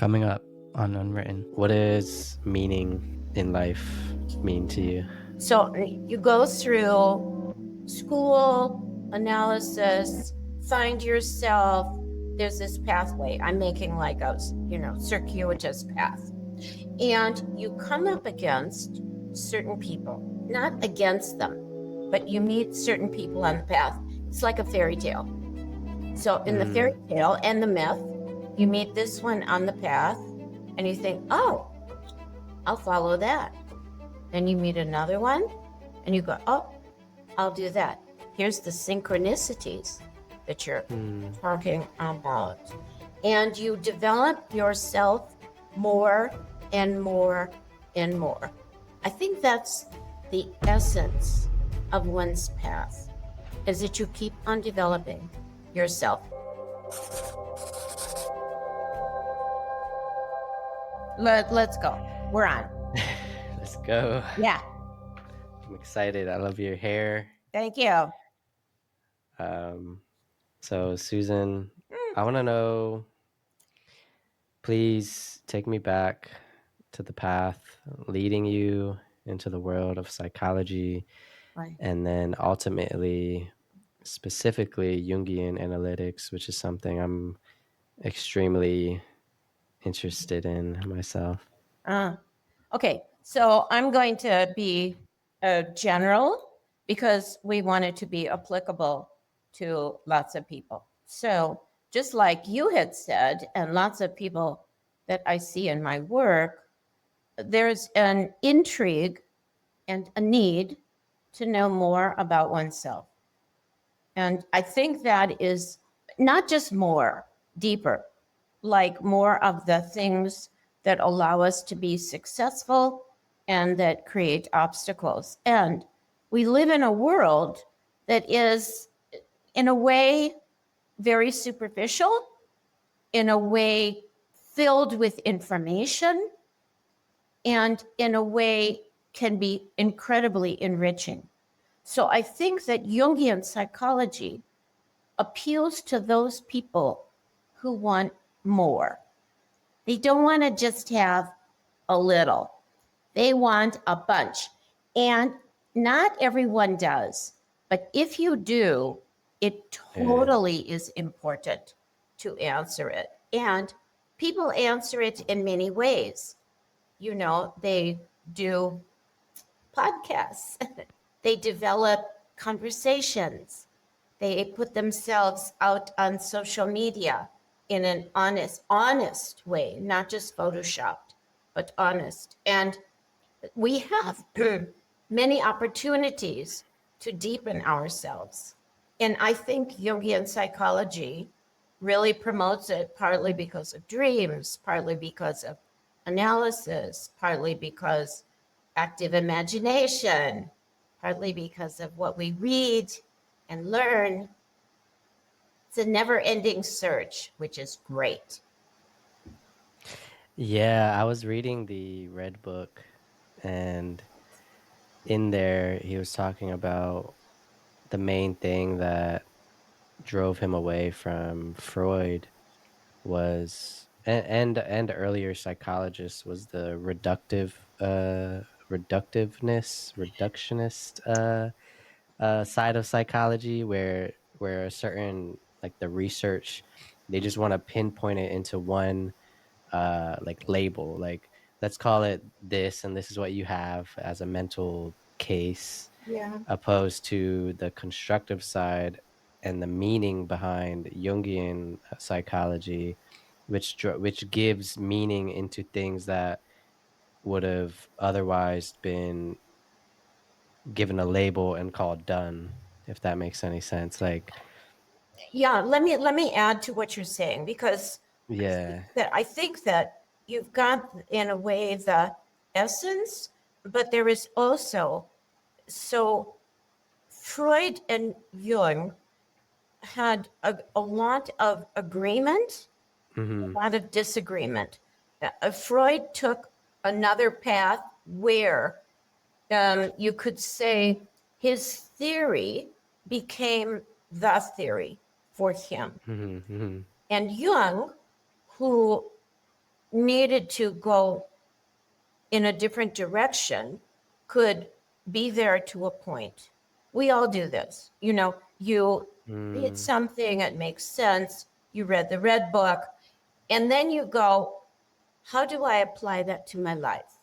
Coming up on Unwritten, what does meaning in life mean to you? So you go through school, analysis, find yourself. There's this pathway. I'm making like a, circuitous path. And you come up against certain people, not against them, but you meet certain people on the path. It's like a fairy tale. So in the fairy tale and the myth, you meet this one on the path and you think, oh, I'll follow that. Then you meet another one and you go, oh, I'll do that. Here's the synchronicities that you're talking about. And you develop yourself more and more and more. I think that's the essence of one's path, is that you keep on developing yourself. Let's go. We're on. Let's go. Yeah. I'm excited. I love your hair. Thank you. So Susan, I want to know, please take me back to the path leading you into the world of psychology, Right. and then ultimately, specifically Jungian analytics, which is something I'm extremely interested in myself. Okay, so I'm going to be general because we want it to be applicable to lots of people. So just like you had said, and lots of people that I see in my work, there's an intrigue and a need to know more about oneself. And I think that is not just more, deeper, like more of the things that allow us to be successful and that create obstacles. And we live in a world that is, in a way, very superficial, in a way, filled with information, and in a way, can be incredibly enriching. So I think that Jungian psychology appeals to those people who want more. They don't want to just have a little. They want a bunch. And not everyone does. But if you do, it totally is important to answer it. And people answer it in many ways. You know, they do podcasts, they develop conversations, they put themselves out on social media in an honest way, not just photoshopped, but honest. And we have many opportunities to deepen ourselves. And I think Jungian psychology really promotes it, partly because of dreams, partly because of analysis, partly because active imagination, partly because of what we read and learn. It's a never-ending search, which is great. Yeah, I was reading the Red Book, and in there he was talking about the main thing that drove him away from Freud was, and earlier psychologists, was the reductionist side of psychology, where a certain, like, the research, they just want to pinpoint it into one like label, like, let's call it this, and this is what you have as a mental case, opposed to the constructive side and the meaning behind Jungian psychology, which gives meaning into things that would have otherwise been given a label and called done, if that makes any sense. Like, Yeah, let me add to what you're saying, because yeah, I think that you've got, in a way, the essence, but there is also, so Freud and Jung had a lot of agreement, a lot of disagreement. Freud took another path where you could say his theory became the theory for him. And Jung, who needed to go in a different direction could be there to a point. We all do this. You know, you read Mm, something, it makes sense, you read the red book, and then you go, how do I apply that to my life?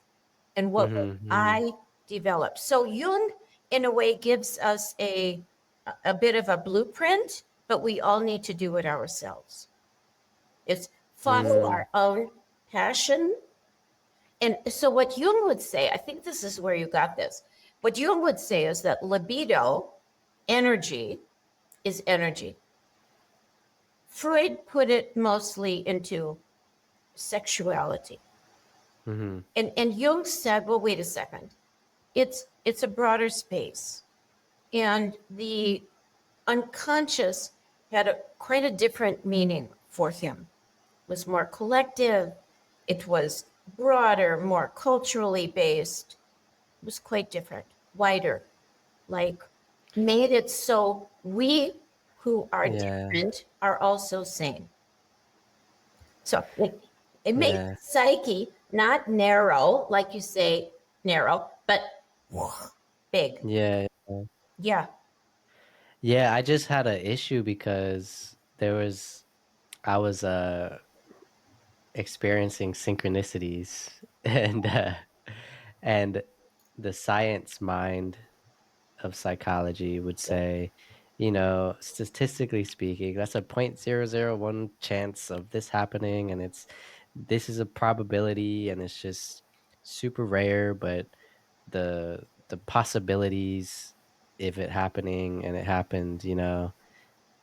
And what would mhm, mhm. I develop? So Jung, in a way, gives us a bit of a blueprint, but we all need to do it ourselves. It's follow Mm, our own passion. And so, what Jung would say, I think this is where you got this. What Jung would say is that libido, energy, is energy. Freud put it mostly into sexuality. mhm. And Jung said, well, wait a second. It's a broader space. And the unconscious had quite a different meaning for him. It was more collective, it was broader, more culturally based. It was quite different, wider, like made it so we who are Yeah, different are also same. So it makes yeah, psyche not narrow, like you say, narrow, but big. yeah, yeah. Yeah. Yeah, I just had an issue because I was experiencing synchronicities and the science mind of psychology would say, statistically speaking, that's a 0.001 chance of this happening, and this is a probability, and it's just super rare, but the possibilities if it happening and it happened,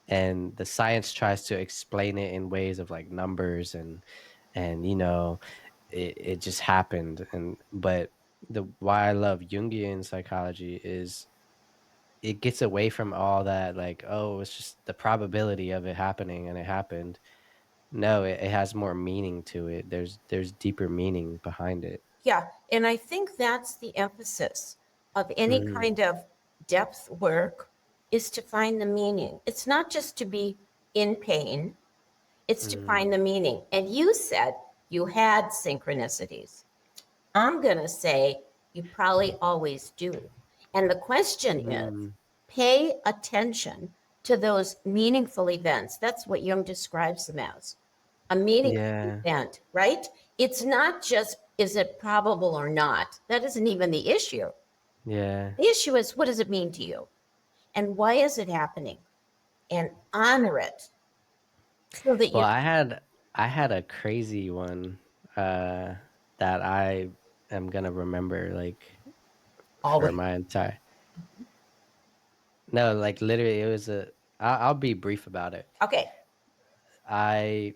and the science tries to explain it in ways of like numbers and it just happened. And but the why I love Jungian psychology is it gets away from all that, like, oh, it's just the probability of it happening and it happened. No, it has more meaning to it. There's deeper meaning behind it. Yeah. And I think that's the emphasis of any Hmm. kind of depth work is to find the meaning. It's not just to be in pain, it's to Hmm. find the meaning. And you said you had synchronicities. I'm going to say you probably always do. And the question is Hmm. pay attention to those meaningful events. That's what Jung describes them as a meaningful Yeah, event, right? It's not just is it probable or not. That isn't even the issue. yeah. The issue is what does it mean to you? And why is it happening? And honor it so that Well, you I had a crazy one that I am gonna remember like for always. my entire. No, like literally, it was I'll be brief about it. Okay. I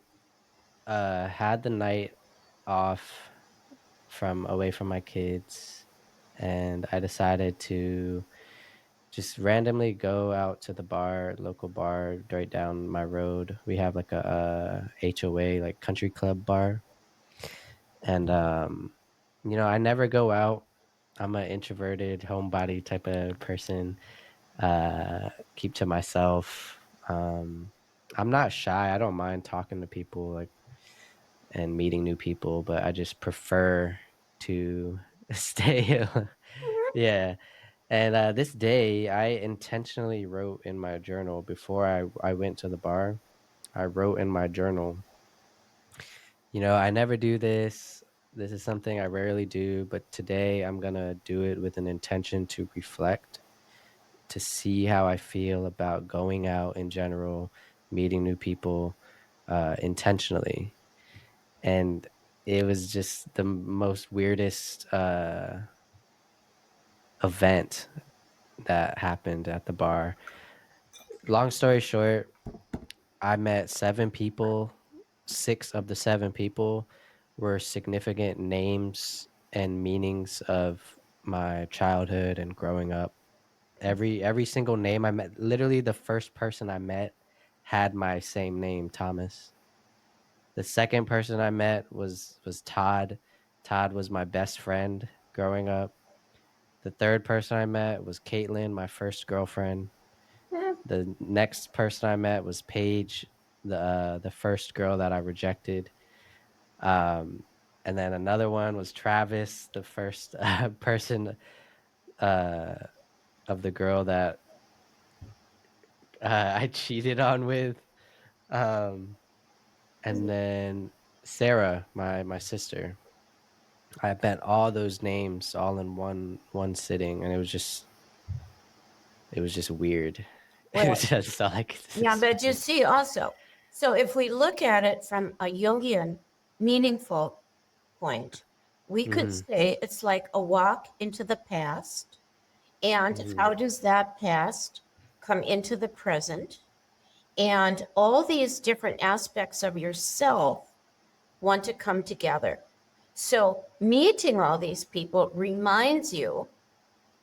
had the night off from away from my kids, and I decided to just randomly go out to the bar, local bar right down my road. We have like a HOA, like country club bar. And I never go out. I'm an introverted homebody type of person. Keep to myself. I'm not shy. I don't mind talking to people like and meeting new people, but I just prefer to stay. Yeah. And this day, I intentionally wrote in my journal before I went to the bar. I wrote in my journal, I never do this. This is something I rarely do, but today I'm going to do it with an intention to reflect, to see how I feel about going out in general, meeting new people intentionally. And it was just the most weirdest event that happened at the bar. Long story short, I met 7 people. 6 of the 7 people were significant names and meanings of my childhood and growing up. Every single name I met, literally the first person I met had my same name, Thomas. The second person I met was Todd. Todd was my best friend growing up. The third person I met was Caitlin, my first girlfriend. The next person I met was Paige, the first girl that I rejected. And then another one was Travis, the first person uh, of the girl that I cheated on with. Um, and then Sarah, my sister. I bet all those names all in one sitting, and it was just weird. It was Well, just all I could yeah, but you say. see also, so if we look at it from a Jungian meaningful point, we could Mhm, say it's like a walk into the past. And mhm, how does that past come into the present? And all these different aspects of yourself want to come together. So, meeting all these people reminds you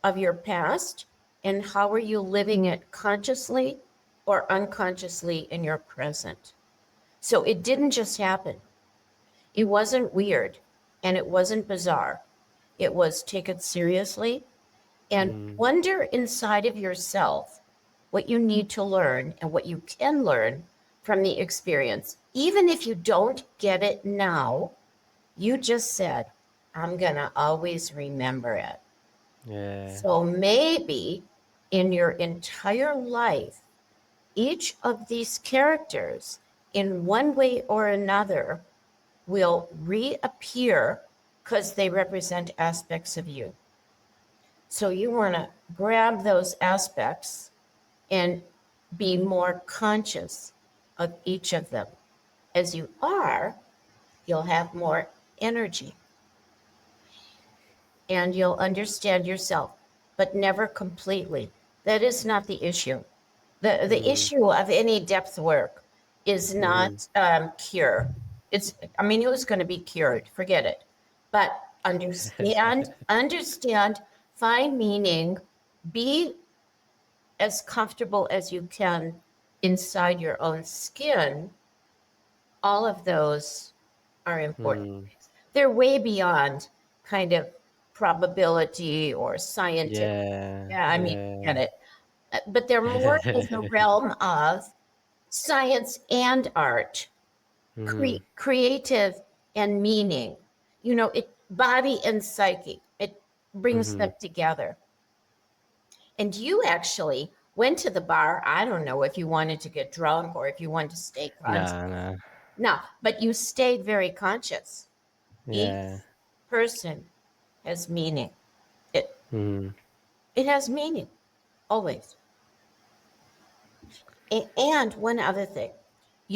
of your past and how are you living it consciously or unconsciously in your present. So, it didn't just happen. It wasn't weird and it wasn't bizarre. It was take it seriously and mhm, wonder inside of yourself what you need to learn and what you can learn from the experience. Even if you don't get it now, you just said, I'm going to always remember it. yeah, So maybe in your entire life, each of these characters, in one way or another, will reappear because they represent aspects of you. So you want to grab those aspects and be more conscious of each of them. As you are, you'll have more energy and you'll understand yourself, but never completely. That is not the issue. The mhm, issue of any depth work is mhm. not cure. It's, I mean, who's going to be cured? Forget it. But understand, find meaning, be as comfortable as you can inside your own skin. All of those are important. Mm, They're way beyond kind of probability or scientific. yeah, Yeah, I mean, yeah. get it. But they're more in the realm of science and art, Mhm, creative and meaning. You know, it body and psyche. It brings them mhm. together. And you actually went to the bar. I don't know if you wanted to get drunk or if you wanted to stay conscious. Nah, nah. No, but you stayed very conscious. Each Yeah. person has meaning. It Mhm, it has meaning always. And one other thing,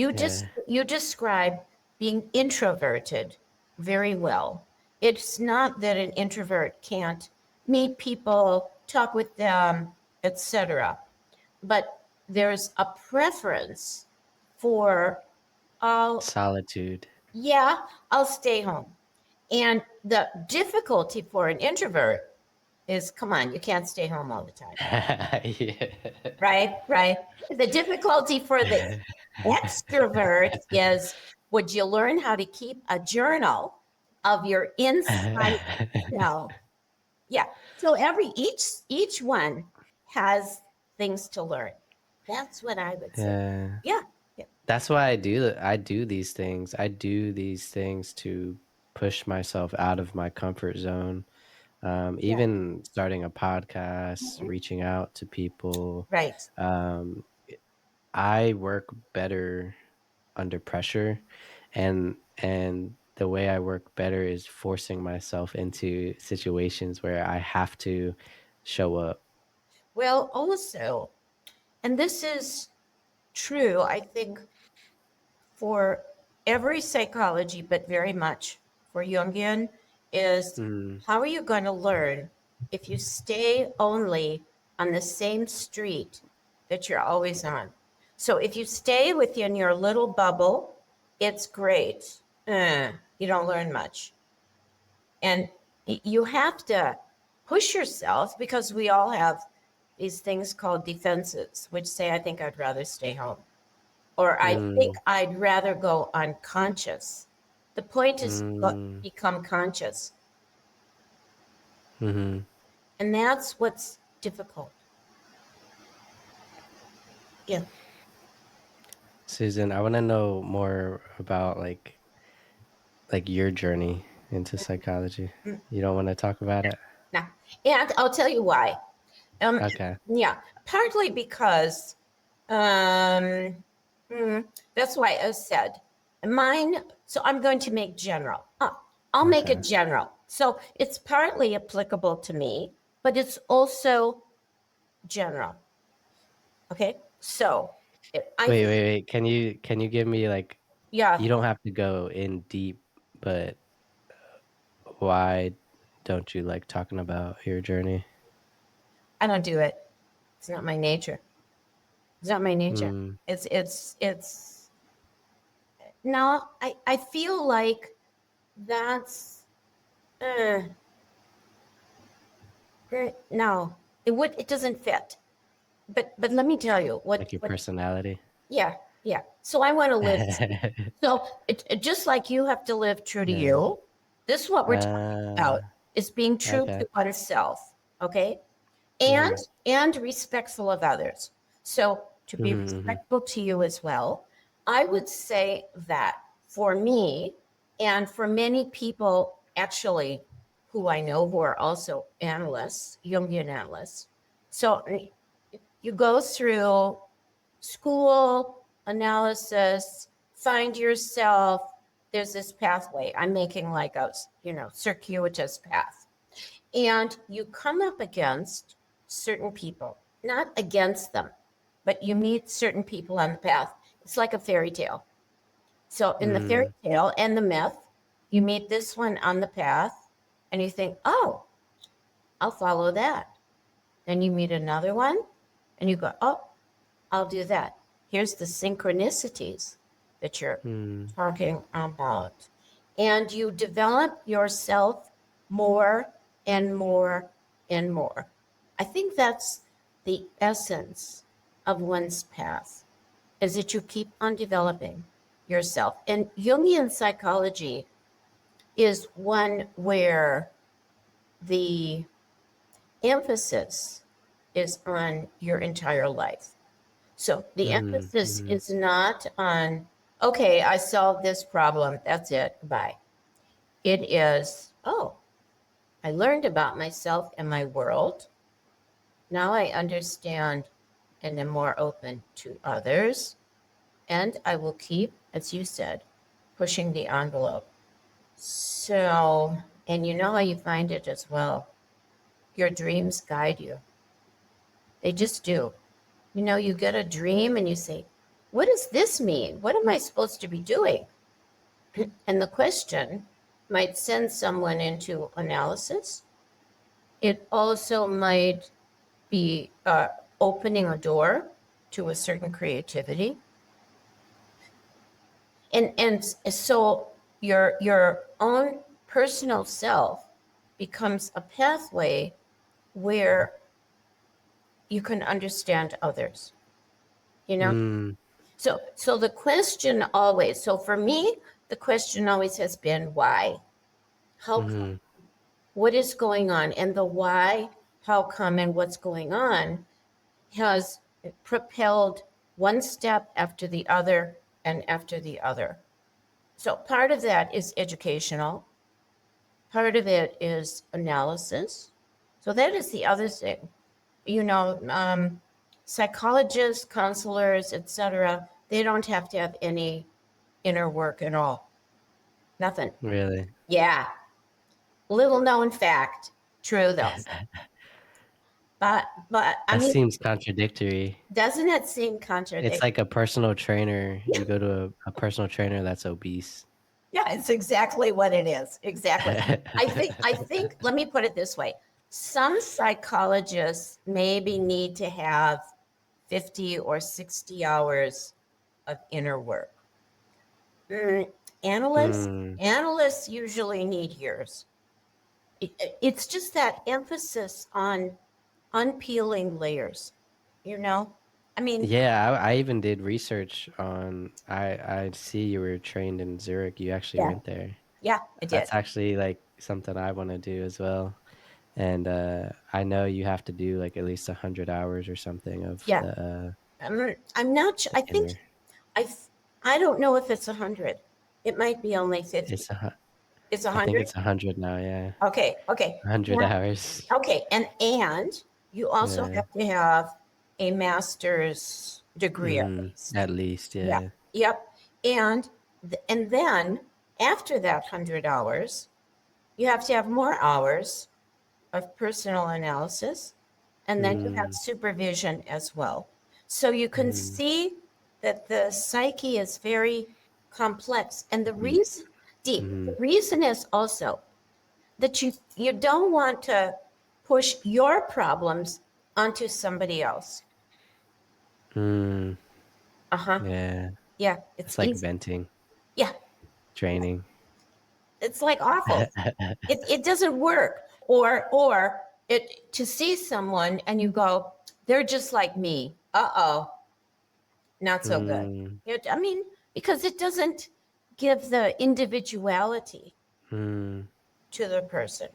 yeah. you describe being introverted very well. It's not that an introvert can't meet people, talk with them, etc. But there's a preference for all, Solitude. yeah, I'll stay home. And the difficulty for an introvert is come on, you can't stay home all the time. Yeah. Right, right. The difficulty for the extrovert is would you learn how to keep a journal of your inside self? Yeah. So each one has things to learn. That's what I would say. Yeah. Yeah. Yeah. That's why I do these things. I do these things to push myself out of my comfort zone. Yeah. Even starting a podcast, Mhm. reaching out to people. Right. Um, I work better under pressure, and the way I work better is forcing myself into situations where I have to show up. Well, also, and this is true, I think, for every psychology, but very much for Jungian, is Mm, how are you going to learn if you stay only on the same street that you're always on? So if you stay within your little bubble, it's great. You don't learn much. And you have to push yourself because we all have these things called defenses, which say, I think I'd rather stay home or I think mm, I'd rather go unconscious. The point is to mm, become conscious. mhm. And that's what's difficult. Yeah. Susan, I want to know more about like like your journey into psychology? You don't want to talk about it? Now, and I'll tell you why. Um, Okay. yeah, partly because um, that's why I said mine. So I'm going to make general. I'll make Okay. it general. So it's partly applicable to me, but it's also general. Okay. So I Wait. Can you give me like, yeah, you don't have to go in deep, but why don't you like talking about your journey? I don't do it. It's not my nature. It's not my nature. Mm, It's no. I feel like that's uh, no. It doesn't fit. But let me tell you like your what personality? yeah, yeah. So I want to live. So just like you have to live true to Yeah. you, this is what we're talking about is being true Okay. to oneself, okay? And Mm, and respectful of others. So to be mm-hmm, respectful to you as well, I would say that for me and for many people actually who I know who are also analysts, Jungian analysts. So you go through school, analysis, find yourself. There's this pathway. I'm making like a, circuitous path. And you come up against certain people, not against them, but you meet certain people on the path. It's like a fairy tale. So in the fairy mm, tale and the myth, you meet this one on the path and you think, oh, I'll follow that. Then you meet another one and you go, oh, I'll do that. Here's the synchronicities that you're mm, talking about. And you develop yourself more and more and more. I think that's the essence of one's path, is that you keep on developing yourself. And Jungian psychology is one where the emphasis is on your entire life. So the mm, emphasis mm, is not on, okay, I solved this problem. That's it. Bye. It is, oh, I learned about myself and my world. Now I understand and am more open to others. And I will keep, as you said, pushing the envelope. So, and you know how you find it as well. Your dreams guide you. They just do. You get a dream and you say, what does this mean? What am I supposed to be doing? And the question might send someone into analysis. It also might be opening a door to a certain creativity. And so your own personal self becomes a pathway where you can understand others, you know? mm, So the question always, so for me, the question always has been why? How come? mm, What is going on? And the why, how come, and what's going on has propelled one step after the other and after the other. So part of that is educational, part of it is analysis. So that is the other thing. Psychologists, counselors, etc., they don't have to have any inner work at all. Nothing. really? Yeah. Little known fact. True though. But I That mean, seems contradictory. doesn't it seem It's contradictory? like a personal trainer. You go to a personal trainer that's obese. Yeah, it's exactly what it is. Exactly. I think let me put it this way. Some psychologists maybe need to have 50 or 60 hours of inner work. Mm, analysts Mm, analysts usually need years. It's just that emphasis on unpeeling layers, you know? I mean, yeah, I even did research on. I see you were trained in Zurich. You actually yeah, went there. yeah, I did. That's actually like something I want to do as well. And I know you have to do like at least 100 hours or something of Yeah. I'm not I think inner. I don't know if it's 100. It might be only It's 50. It's I think 100. it's 100 now. Yeah, Okay. Okay. 100 Now, hours. okay. And you also Yeah. have to have a master's degree at least. At least, Yeah. yeah. Yep. And and then after that 100 hours, you have to have more hours of personal analysis, and then you have Mm, supervision as well. So you can mm, see that the psyche is very complex, and the deep. reason deep. The Mm, reason is also that you don't want to push your problems onto somebody else. mm, Uh-huh. yeah. Yeah, it's It's like easy. venting, Yeah, draining. it's like awful. It doesn't work. Or it to see someone and you go, they're just like me. Uh-oh, not so good. Mm, I mean, because it doesn't give the individuality mm, to the person.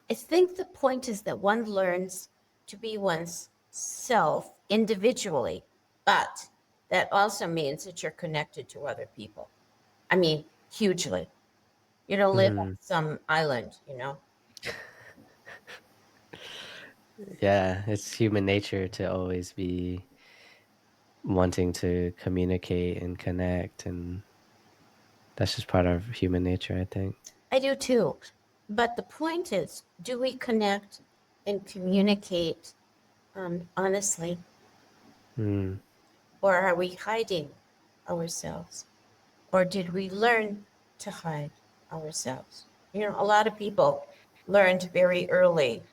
I think the point is that one learns to be one's self individually, but that also means that you're connected to other people. I mean, hugely. You don't live on mm. some island, you know? Yeah, it's human nature to always be wanting to communicate and connect, and that's just part of human nature, I think. I do too. But the point is, do we connect and communicate honestly, Mm, or are we hiding ourselves? Or did we learn to hide ourselves? You know, a lot of people learned very early,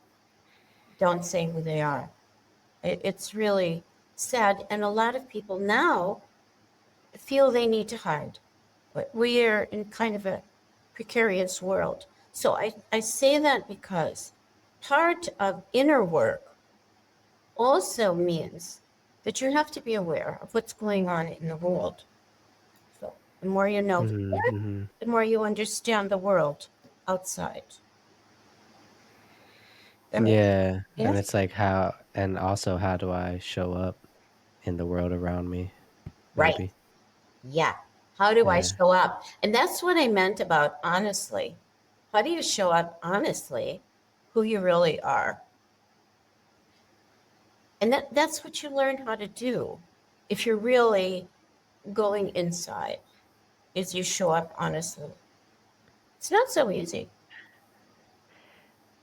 don't say who they are. It's really sad. And a lot of people now feel they need to hide. But we are in kind of a precarious world. So I say that because part of inner work also means that you have to be aware of what's going on in the world. So the more you know, mm. the more you understand the world outside. That makes Yeah, and yes, it's like and also how do I show up in the world around me, right. maybe. Yeah. How do I Yeah. show up? And that's what I meant about honestly. How do you show up honestly who you really are? And that's what you learn how to do if you're really going inside, is you show up honestly. It's not so easy.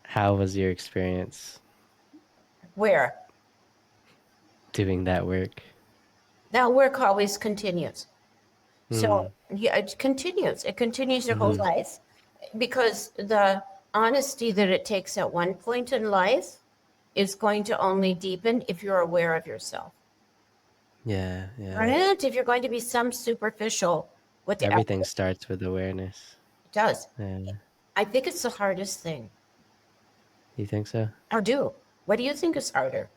How was your experience Where? doing that work? That work always continues. So Mm, yeah, it continues. It continues your whole mm, life because the honesty that it takes at one point in life is going to only deepen if you're aware of yourself. yeah, yeah. Right? If you're going to be some superficial, whatever Everything starts with awareness. it does. Yeah. I think it's the hardest thing. You think so? I do. What do you think is harder?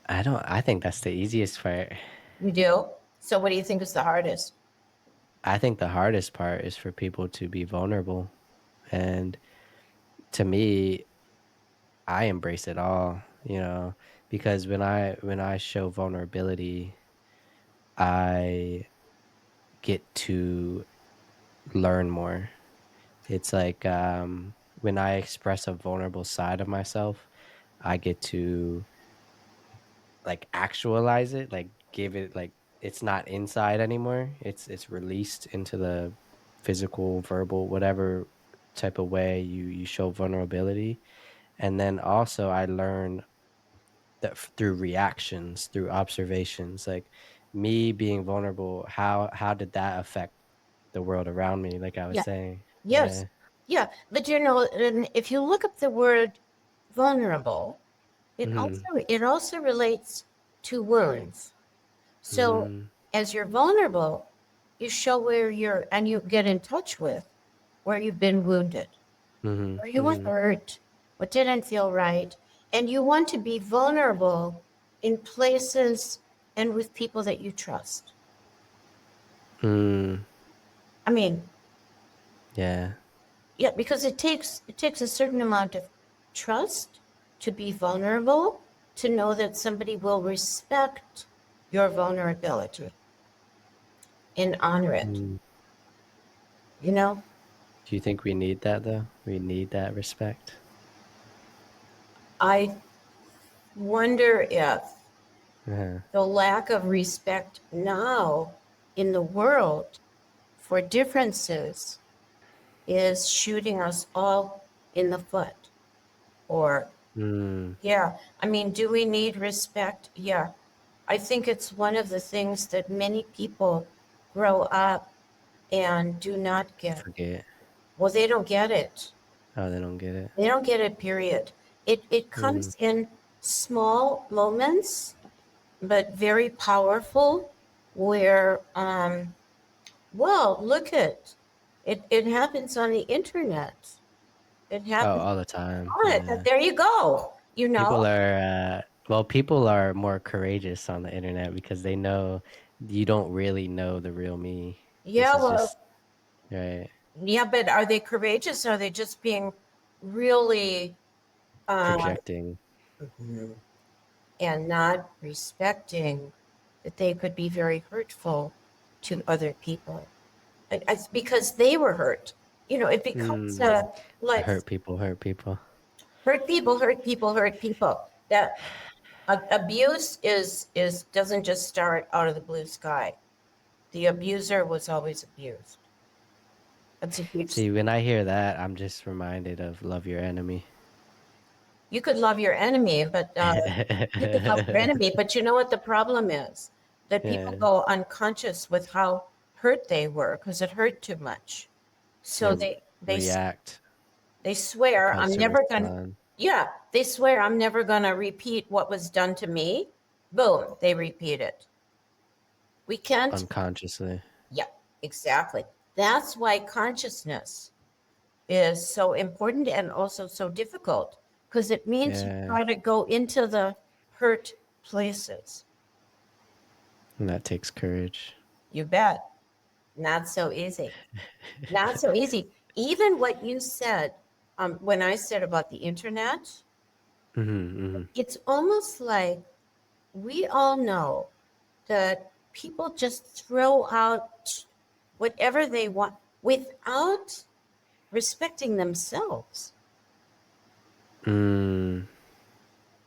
I think that's the easiest part. You do? So what do you think is the hardest? I think the hardest part is for people to be vulnerable. And to me, I embrace it all, because when I show vulnerability, I get to learn more. It's like when I express a vulnerable side of myself, I get to like actualize it, like give it like it's not inside anymore. It's released into the physical, verbal, whatever type of way you show vulnerability. And then also I learn that through reactions, through observations, like me being vulnerable, how did that affect the world around me, like I was Yeah. saying. Yes. Yeah. Yeah. But you know, and if you look up the word vulnerable, Hmm. it also relates to wounds. So Hmm. as you're vulnerable, you show where you're and you get in touch with where you've been wounded, Hmm. where you were Hmm. hurt, what didn't feel right. And you want to be vulnerable in places and with people that you trust. Hmm. I mean, Yeah. yeah, because it takes a certain amount of trust to be vulnerable, to know that somebody will respect your vulnerability and honor it. Mm. you know? Do you think we need that though? We need that respect. I wonder if Uh-huh. the lack of respect now in the world for differences is shooting us all in the foot. Or, Mm, yeah, I mean, do we need respect? Yeah. I think it's one of the things that many people grow up and do not get. forget. Well, they don't get it. Oh, they don't get it. They don't get it, period. It Mm. comes in small moments, but very powerful, where, well, look at it. It happens on the internet. It Oh, happens all the time. on it. Yeah. There you go. You know? People are well, people are more courageous on the internet because they know you don't really know the real me. This Yeah, is well, just right, yeah, but are they courageous? Are they just being really, uh, projecting. and not respecting that they could be very hurtful to other people? It's because they were hurt. You know, it becomes Mm. like Hurt people, hurt people. hurt people, hurt people, hurt people. That abuse is doesn't just start out of the blue sky. The abuser was always abused. That's a huge. See, when I hear that, I'm just reminded of love your enemy. You could love your enemy, but you could love your enemy, but you know what the problem is? That people Yeah, go unconscious with how hurt they were because it hurt too much. they So react they swear how I'm to never gonna. respond Yeah, they swear I'm never gonna repeat what was done to me. Boom, they repeat it. We can't. unconsciously. Yeah, exactly. That's why consciousness is so important and also so difficult, because it means you Yeah, try to go into the hurt places. and that takes courage. You bet. Not so easy. Not so easy. Even what you said, when I said about the internet, Hmm. it's almost like we all know that people just throw out whatever they want without respecting themselves. Mm.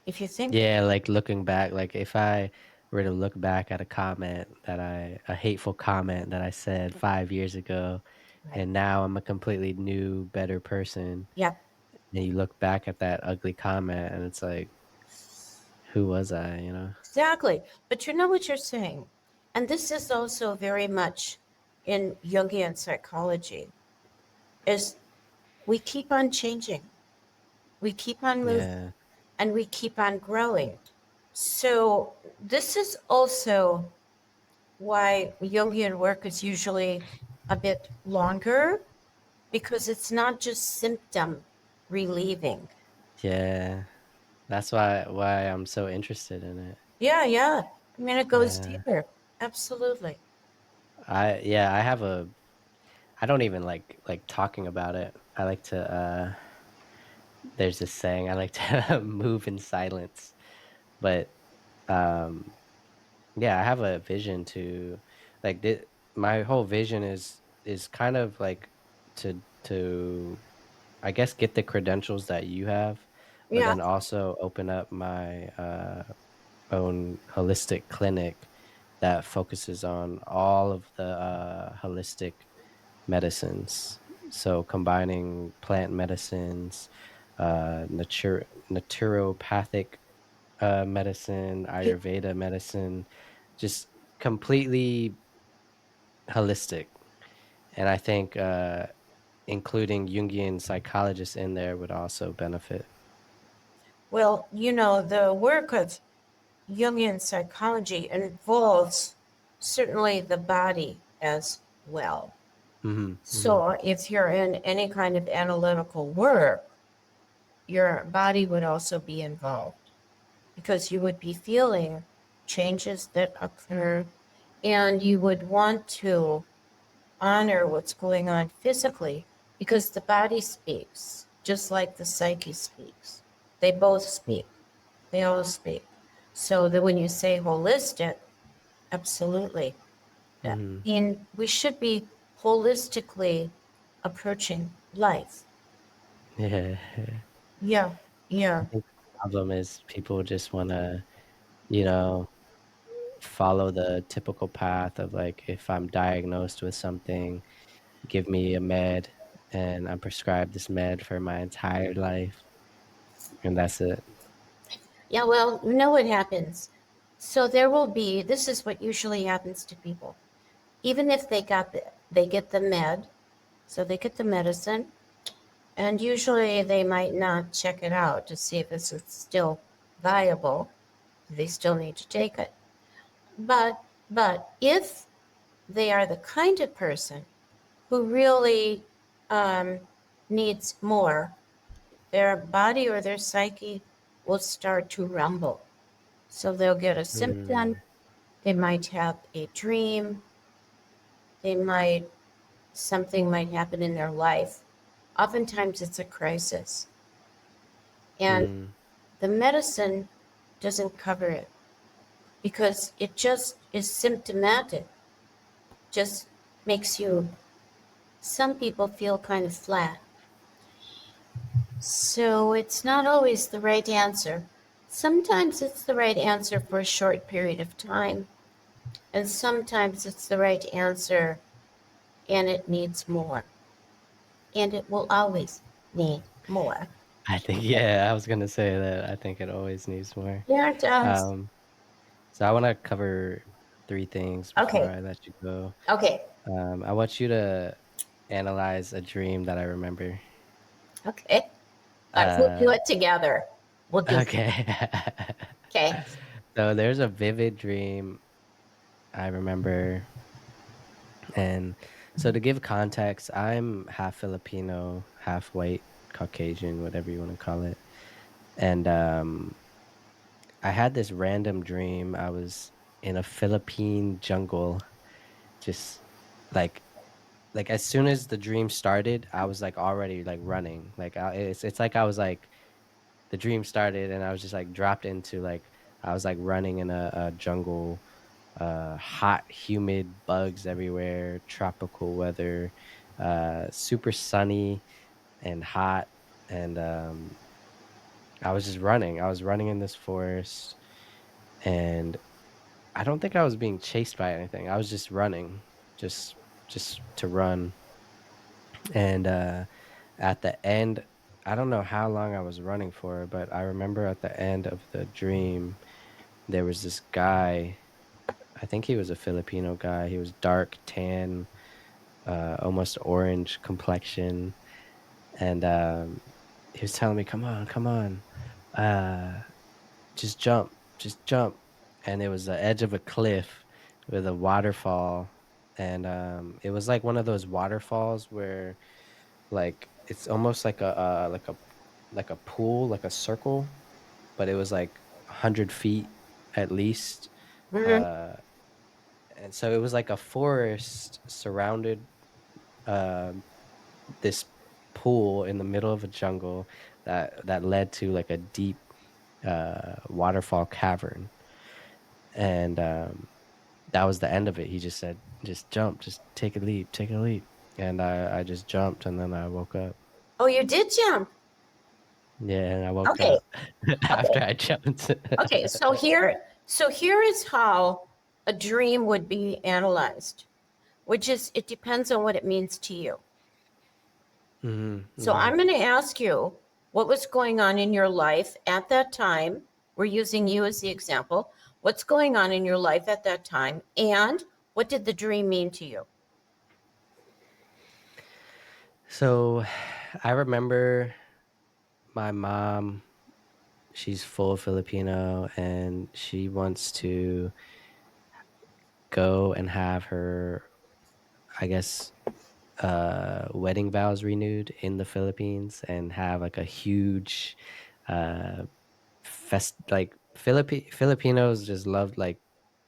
If you think, Yeah, like looking back, like if I were to look back at a comment a hateful comment that I said 5 years ago, right, and now I'm a completely new, better person, yeah, and you look back at that ugly comment and it's like, who was I? exactly. But you know what you're saying. And this is also very much in Jungian psychology, is we keep on changing, we keep on moving, Yeah, and we keep on growing. So this is also why Jungian work is usually a bit longer, because it's not just symptom relieving. yeah. That's why I'm so interested in it. Yeah, yeah. I mean, it goes Yeah. deeper. Absolutely. I have I don't even like talking about it. I like to there's this saying, I like to move in silence. But um yeah, I have a vision to like my whole vision is kind of like to I guess get the credentials that you have, but Yeah. then also open up my own holistic clinic that focuses on all of the holistic medicines. So combining plant medicines, naturopathic medicine, Ayurveda medicine, just completely holistic. And I think including Jungian psychologists in there would also benefit. Well, the work of Jungian psychology involves certainly the body as well. Hmm. Hmm. So if you're in any kind of analytical work, your body would also be involved, because you would be feeling changes that occur, and you would want to honor what's going on physically, because the body speaks just like the psyche speaks. They both speak. They all speak. So that when you say holistic, absolutely. I Hmm. mean, we should be holistically. approaching life. Yeah. Yeah, I yeah. think the problem is people just want to, you know, follow the typical path of like, if I'm diagnosed with something, give me a med, and I'm prescribed this med for my entire life, and that's it. Yeah, well, you know what happens. So there will be, this is what usually happens to people. Even if they get the med, so they get the medicine, and usually they might not check it out to see if it's still viable. They still need to take it. But if they are the kind of person who really um, needs more, their body or their psyche will start to rumble. So they'll get a symptom, Mm, they might have a dream, they might, something might happen in their life. Oftentimes it's a crisis. And mm, the medicine doesn't cover it because it just is symptomatic, just makes you, some people feel kind of flat. So it's not always the right answer. Sometimes it's the right answer for a short period of time, and sometimes it's the right answer and it needs more. And it will always need more. I think, yeah, I was gonna say that. I think it always needs more. Yeah, it does. Um, so I want to cover three things before Okay, I let you go. okay, I want you to analyze a dream that I remember. okay. All right, we'll do Uh, it together. We'll do it. okay. Okay. So there's a vivid dream I remember. And so to give context, I'm half Filipino, half white, Caucasian, whatever you want to call it. And I had this random dream. I was in a Philippine jungle, just like as soon as the dream started, I was like already like running. It's like I was like the dream started and I was just like dropped into like I was like running in a jungle, hot, humid, bugs everywhere, tropical weather, super sunny and hot. And I was just running. I was running in this forest, and I don't think I was being chased by anything. I was just running, just to run. And at the end, I don't know how long I was running for, but I remember at the end of the dream, there was this guy. I think he was a Filipino guy. He was dark, tan, almost orange complexion, and he was telling me, "Come on, come on, uh, just jump." And it was the edge of a cliff with a waterfall, and it was like one of those waterfalls where, like, it's almost like a pool, like a circle, but it was like 100 feet at least. Mhm. Uh, and so it was like a forest surrounded um this pool in the middle of a jungle that led to like a deep waterfall cavern. And that was the end of it. He just said, "Just jump, just take a leap, take a leap." And I just jumped, and then I woke up. Oh, you did jump. Yeah, and I woke Okay, up after okay, I jumped. okay. So here is how a dream would be analyzed, which is it depends on what it means to you. So Yeah. I'm going to ask you what was going on in your life at that time. We're using you as the example. What's going on in your life at that time, and what did the dream mean to you? So I remember my mom, she's full Filipino, and she wants to go and have her, I guess, wedding vows renewed in the Philippines and have like a huge uh like Filipinos just love, like,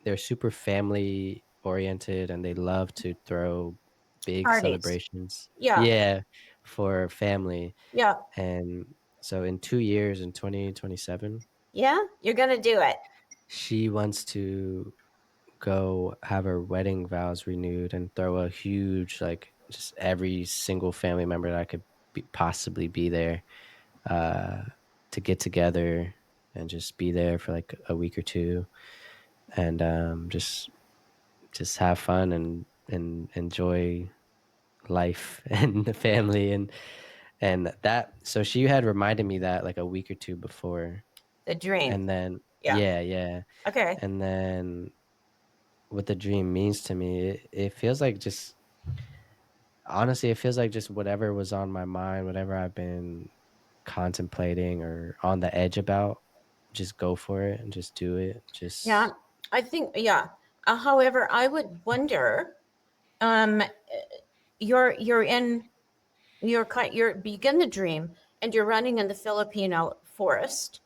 they're super family oriented and they love to throw big Parties. celebrations. Yeah, Yeah, for family. yeah, And so in 2 years, in 2027, yeah. You're going to do it. she wants to go have her wedding vows renewed and throw a huge, like, just every single family member that I could possibly be there, uh, to get together and just be there for like a week or two, and just have fun and enjoy life and the family and that. So she had reminded me that like a week or two before, The dream. and then Yeah. yeah, Okay. and then what the dream means to me, it feels like just honestly, it feels like just whatever was on my mind, whatever I've been contemplating or on the edge about, just go for it and just do it. Yeah. Just I think, yeah. However, I would wonder, um, you're in, you're begin the dream and you're running in the Filipino forest.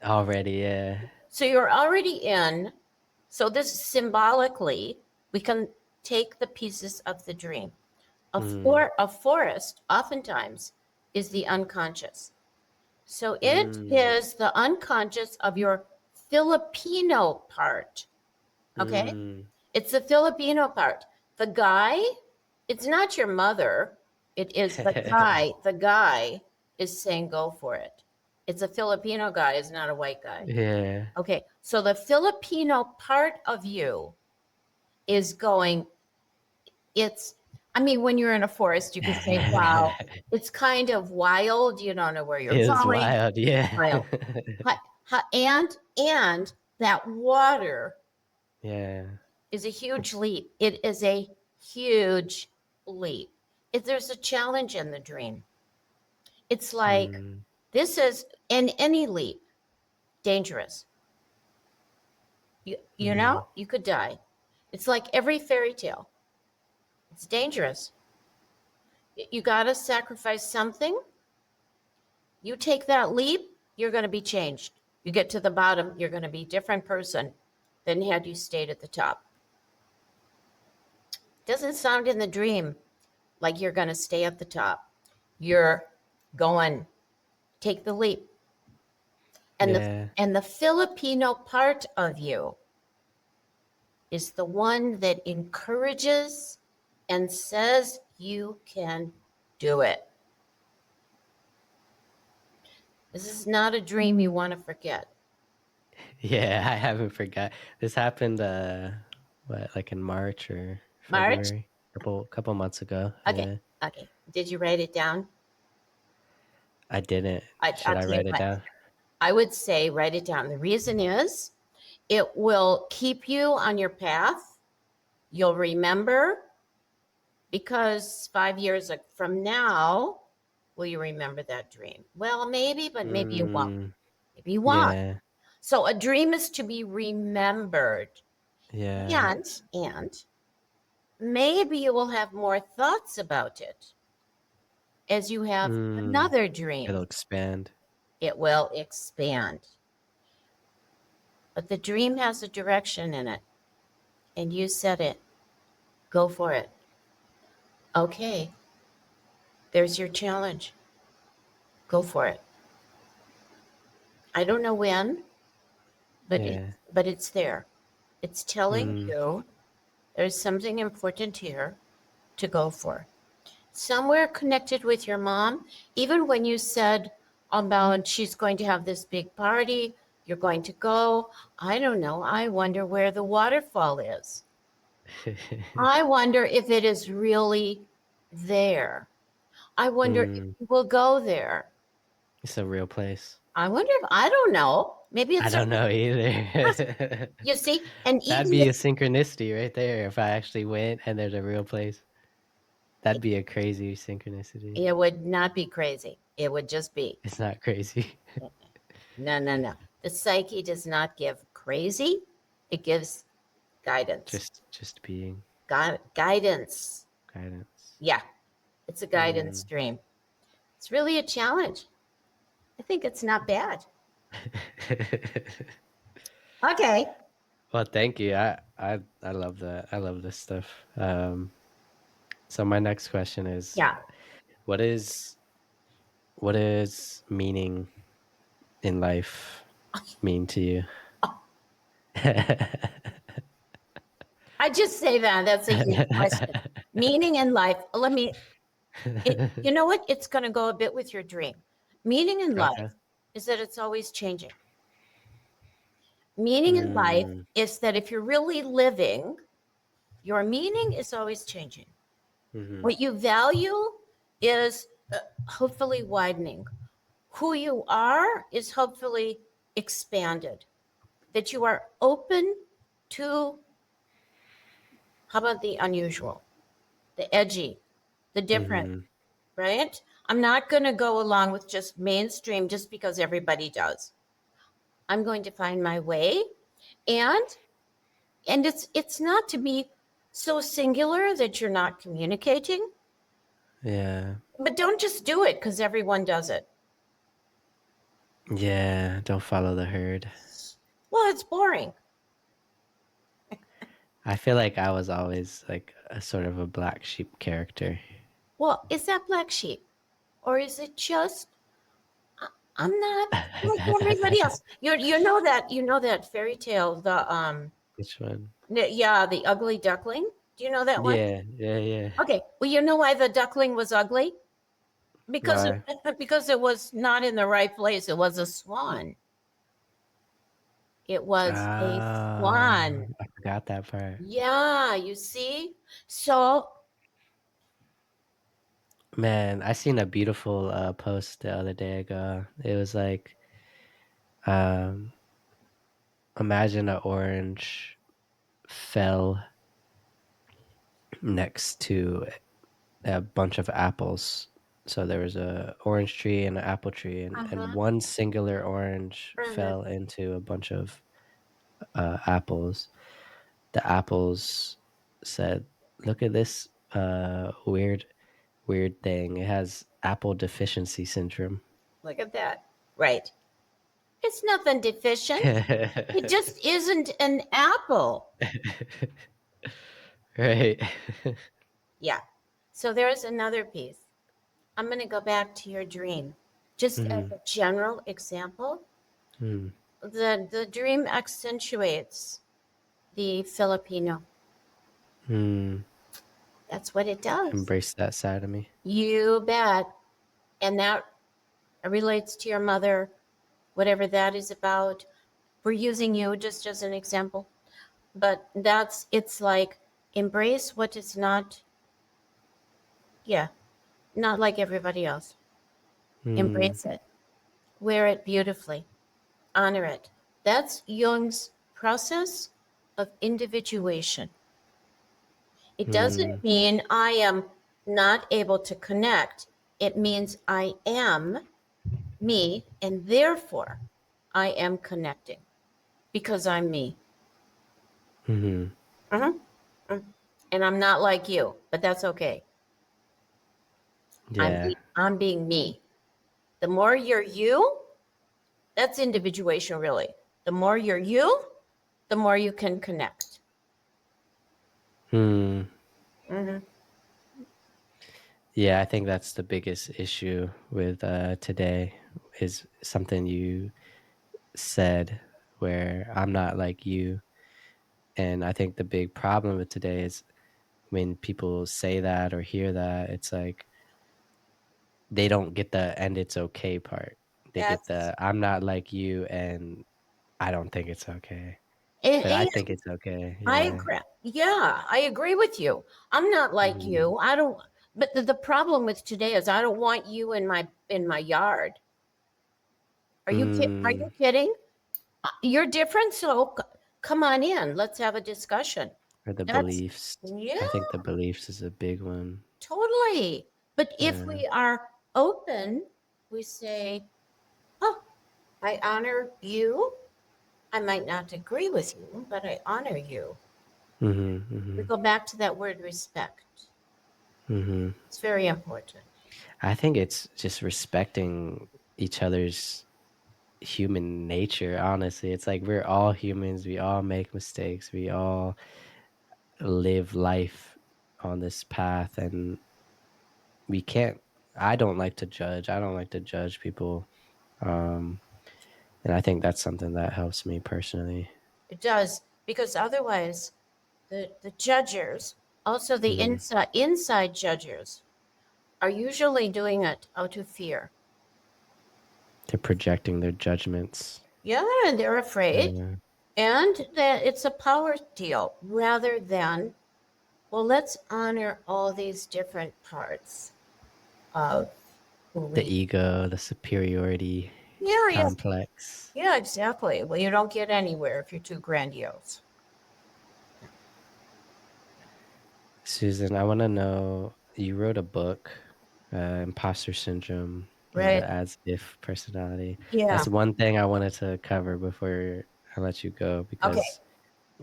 already, yeah. So you're already in. So this symbolically, we can take the pieces of the dream. Mm, A forest oftentimes is the unconscious. So it mm, is the unconscious of your Filipino part. Okay? mm. It's the Filipino part. The guy, it's not your mother. It is the guy. The guy is saying, go for it. It's a Filipino guy, it's not a white guy. Yeah. Okay. So the Filipino part of you is going, it's, I mean, when you're in a forest, you could say, wow, it's kind of wild. You don't know where you're It was going. wild, yeah. Wild. And that water Yeah. is a huge leap. It is a huge leap. If there's a challenge in the dream, it's like Mm, this is in any leap dangerous. You mm, know, you could die. It's like every fairy tale. It's dangerous. You got to sacrifice something. You take that leap, you're going to be changed. You get to the bottom, you're going to be a different person than had you stayed at the top. Doesn't sound in the dream like you're going to stay at the top. You're going, take the leap. And the yeah. and the Filipino part of you is the one that encourages and says you can do it. This is not a dream you want to forget. Yeah, I haven't forgot. This happened what, like in March or March? February? Couple months ago. Okay. Yeah. Okay. Did you write it down? I didn't. I'll Should I tell you write it what. down? I would say write it down. The reason is it will keep you on your path. You'll remember because 5 years from now, will you remember that dream? Well, maybe, but maybe you won't. Mm, Maybe you won't. yeah. So a dream is to be remembered. Yeah. And maybe you will have more thoughts about it as you have Mm, another it'll dream. expand. It will expand. But the dream has a direction in it, and you said it. Go for it. Okay, there's your challenge. Go for it. I don't know when, Yeah. but it's there. It's telling Mm, you there's something important here to go for. Somewhere connected with your mom, even when you said about she's going to have this big party, you're going to go. I don't know. I wonder where the waterfall is. I wonder if it is really there. I wonder if mm, you will go there. it's a real place. I wonder if I don't know. Maybe I it's a don't know either. you see, and That'd even be a if synchronicity right there if I actually went and there's a real place. That'd be a crazy synchronicity. it would not be crazy. It would just be It's not crazy. no, no, no. The psyche does not give crazy. It gives guidance. Just being Guidance. guidance. Yeah, it's a guidance Mm. dream. It's really a challenge. I think it's not bad. Okay. Well, thank you. I love that. I love this stuff. So my next question is, Yeah. what is what is meaning in life mean to you? I just say that. That's a huge question. Meaning in life. You know what? It's going to go a bit with your dream. Meaning in Okay. life is that it's always changing. Meaning in life Mm, is that if you're really living, your meaning is always changing. hmm. What you value is hopefully widening. Who you are is hopefully expanded. That you are open to, how about the unusual, the edgy, the different, Hmm. right? I'm not going to go along with just mainstream just because everybody does. I'm going to find my way, and it's not to be so singular that you're not communicating, Yeah. but don't just do it because everyone does it. Yeah. Don't follow the herd. Well, it's boring. I feel like I was always like a sort of a black sheep character. Well, is that black sheep, or is it just I'm not like everybody else? You know that fairy tale, Which one? yeah, the ugly duckling. Do you know that one? Yeah. Yeah. Yeah. Okay. Well, you know why the duckling was ugly? Because Why? because it was not in the right place. It was a swan. It was a swan. I forgot that part. Yeah, you see? So, Man, I seen a beautiful post the other day ago. It was like, um, imagine an orange fell next to a bunch of apples. So there was a orange tree and an apple tree, and uh-huh, one singular orange uh-huh. fell into a bunch of apples. The apples said, "Look at this weird thing. It has apple deficiency syndrome." Look at that. Right. It's nothing deficient. It just isn't an apple. Right. Yeah. So there's another piece. I'm going to go back to your dream. Just as Hmm. a general example, Hmm. the dream accentuates the Filipino. Hmm. That's what it does. Embrace that side of me. You bet. And that relates to your mother, whatever that is about. We're using you just as an example. But it's like embrace what is not, yeah, not like everybody else. Hmm. Embrace it, wear it beautifully, honor it. That's Jung's process of individuation. It Hmm. doesn't mean I am not able to connect. It means I am me, and therefore I am connecting because I'm me. Hmm. Mhm. And I'm not like you, but that's okay. Yeah. I'm being me. The more you're you, that's individuation, really. The more you're you, the more you can connect. Hmm. Hmm. Yeah, I think that's the biggest issue with today is something you said where I'm not like you. And I think the big problem with today is when people say that or hear that, it's like they don't get the "and it's okay" part. They get That's the "I'm not like you and I don't think it's okay." But I and think it's okay. I Yeah. agree. Yeah, I agree with you. I'm not like Mhm. you. I don't. But the problem with today is I don't want you in my yard. Are Mm, you kidding? You're different, so come on in. Let's have a discussion. or the That's beliefs. yeah, I think the beliefs is a big one. totally. But if Yeah. we are open, we say, "Oh, I honor you. I might not agree with you, but I honor you." Mhm. We Mhm. go back to that word respect. Mhm. It's very important. I think it's just respecting each other's human nature, honestly. It's like we're all humans, we all make mistakes, we all live life on this path, and we can't I don't like to judge. I don't like to judge people. Um and I think that's something that helps me personally. It does, because otherwise, the judges, also the inside judges, are usually doing it out of fear. They're projecting their judgments. Yeah, and they're afraid. Yeah. And that it's a power deal rather than, well, let's honor all these different parts of who The we. ego, the superiority Yeah, yeah, complex. yeah, exactly. Well, you don't get anywhere if you're too grandiose. Susan, I want to know, you wrote a book, Imposter Syndrome and Right? the As If Personality. Yeah. That's one thing I wanted to cover before I let you go, Okay. because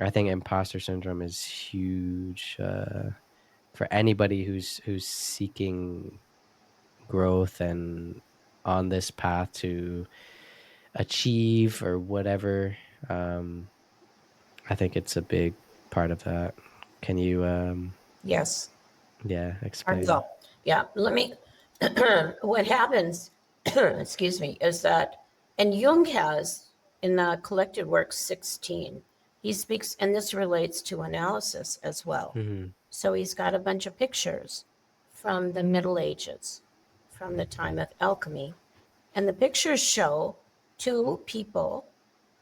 I think imposter syndrome is huge for anybody who's seeking growth and on this path to achieve or whatever. Um, I think it's a big part of that. Can you, Yes. yeah, Or explain? go. Yeah. Let me. What happens, excuse me, is that, and Jung has in the collected work 16, he speaks, and this relates to analysis as well. Mm-hmm. So he's got a bunch of pictures from the Middle Ages, from the time of alchemy. And the pictures show two people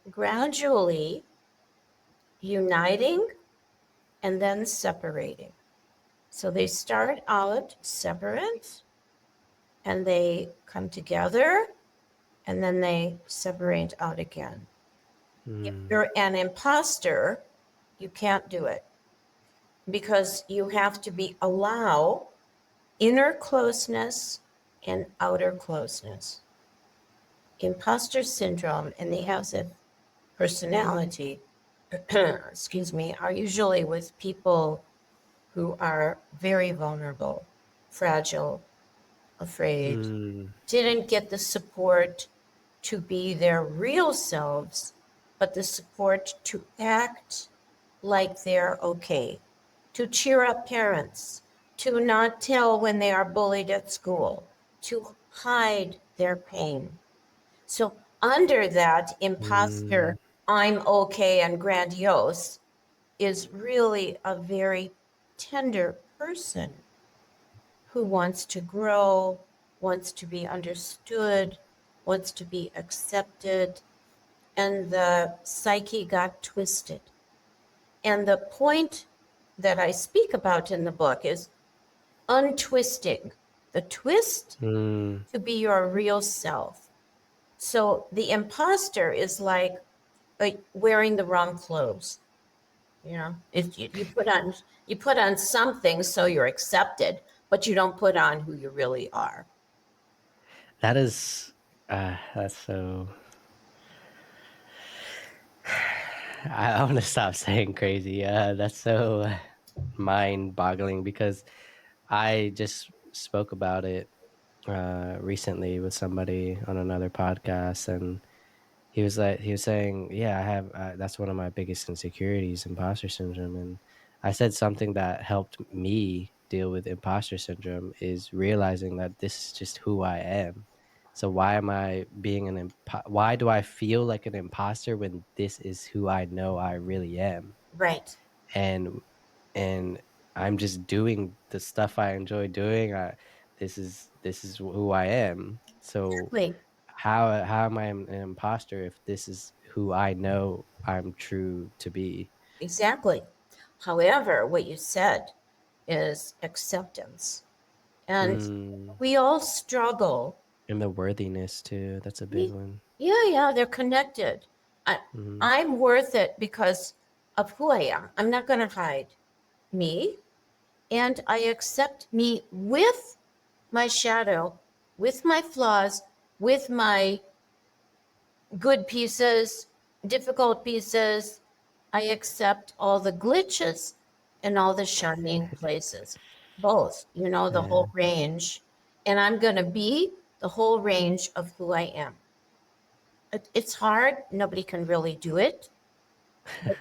gradually uniting and then separating. So they start out separate and they come together and then they separate out again. If you're an imposter, you can't do it because you have to allow inner closeness and outer closeness. Imposter syndrome and the as if personality, excuse me, are usually with people who are very vulnerable, fragile, afraid, Mm-hmm. didn't get the support to be their real selves, but the support to act like they're okay, to cheer up parents, to not tell when they are bullied at school, to hide their pain. So, under that imposter, I'm okay and grandiose, is really a very tender person who wants to grow, wants to be understood, wants to be accepted, and the psyche got twisted. And the point that I speak about in the book is untwisting the twist Mm-hmm. to be your real self. So the imposter is like wearing the wrong clothes. You know, if you put on something so you're accepted, but you don't put on who you really are. That is, that's so. I want to stop saying crazy. That's so mind-boggling because I just spoke about it recently with somebody on another podcast, and he was saying, yeah, I have that's one of my biggest insecurities, imposter syndrome. And I said something that helped me deal with imposter syndrome is realizing that this is just who I am. So why am I being why do I feel like an imposter when this is who I know I really am? Right. And and I'm just doing the stuff I enjoy doing. This is who I am. So Exactly. how am I an imposter if this is who I know I'm true to be? Exactly. However, what you said is acceptance. And Mm, we all struggle. and the worthiness too. That's a big one. Yeah, yeah, they're connected. I, Mm, I'm worth it because of who I am. I'm not going to hide me. And I accept me with my shadow, with my flaws, with my good pieces, difficult pieces. I accept all the glitches and all the shining places, both, the yeah. whole range. And I'm going to be the whole range of who I am. It's hard. Nobody can really do it. But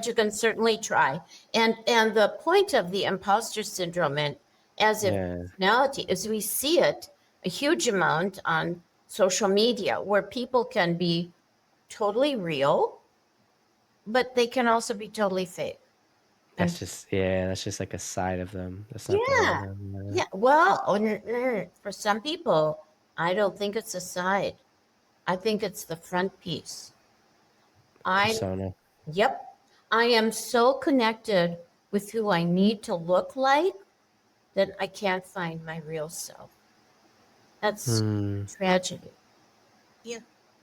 you can certainly try. And the point of the imposter syndrome and as if Yeah. personality is we see it a huge amount on social media where people can be totally real, but they can also be totally fake. And that's just like a side of them. That's not the real yeah, them. yeah. Well, for some people, I don't think it's a side. I think it's the front piece. I, Persona. yep, I am so connected with who I need to look like that I can't find my real self. That's Hmm. tragedy. Yeah.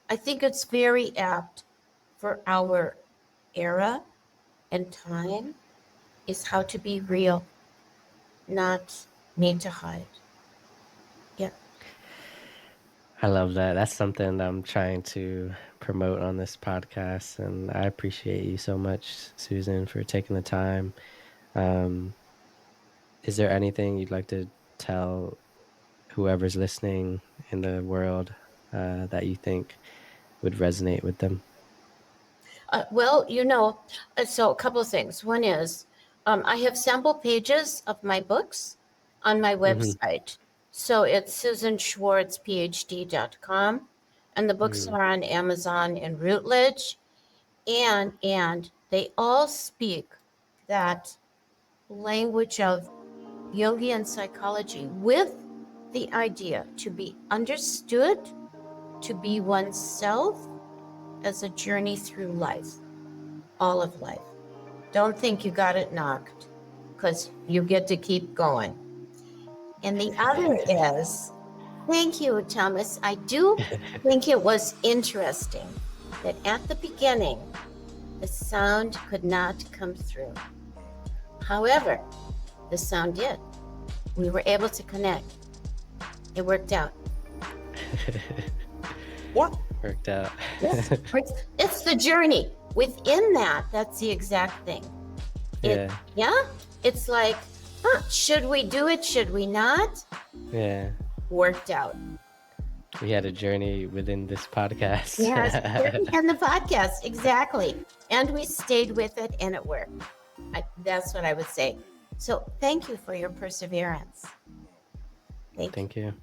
I think it's very apt for our era and time is how to be real, not need to hide. Yeah. I love that. That's something that I'm trying to promote on this podcast, and I appreciate you so much, Susan, for taking the time. Um, is there anything you'd like to tell whoever's listening in the world that you think would resonate with them? Well, so a couple of things. One is I have sample pages of my books on my Hmm. website. So it's susanschwartzphd.com. And the books Hmm. are on Amazon and Routledge. And they all speak that language of Jungian psychology with the idea to be understood, to be oneself as a journey through life, all of life. Don't think you got it knocked because you get to keep going. And the other is, thank you, Thomas. I do think it was interesting that at the beginning, the sound could not come through. However, the sound did. We were able to connect. It worked out. Yep. Worked out. Yes. It's the journey. Within that, that's the exact thing. Yeah. Yeah. It's like, should we do it? Should we not? Yeah. Worked out. We had a journey within this podcast. Yes. And the podcast. Exactly. And we stayed with it and it worked. That's what I would say. So thank you for your perseverance. Thank you. Thank you.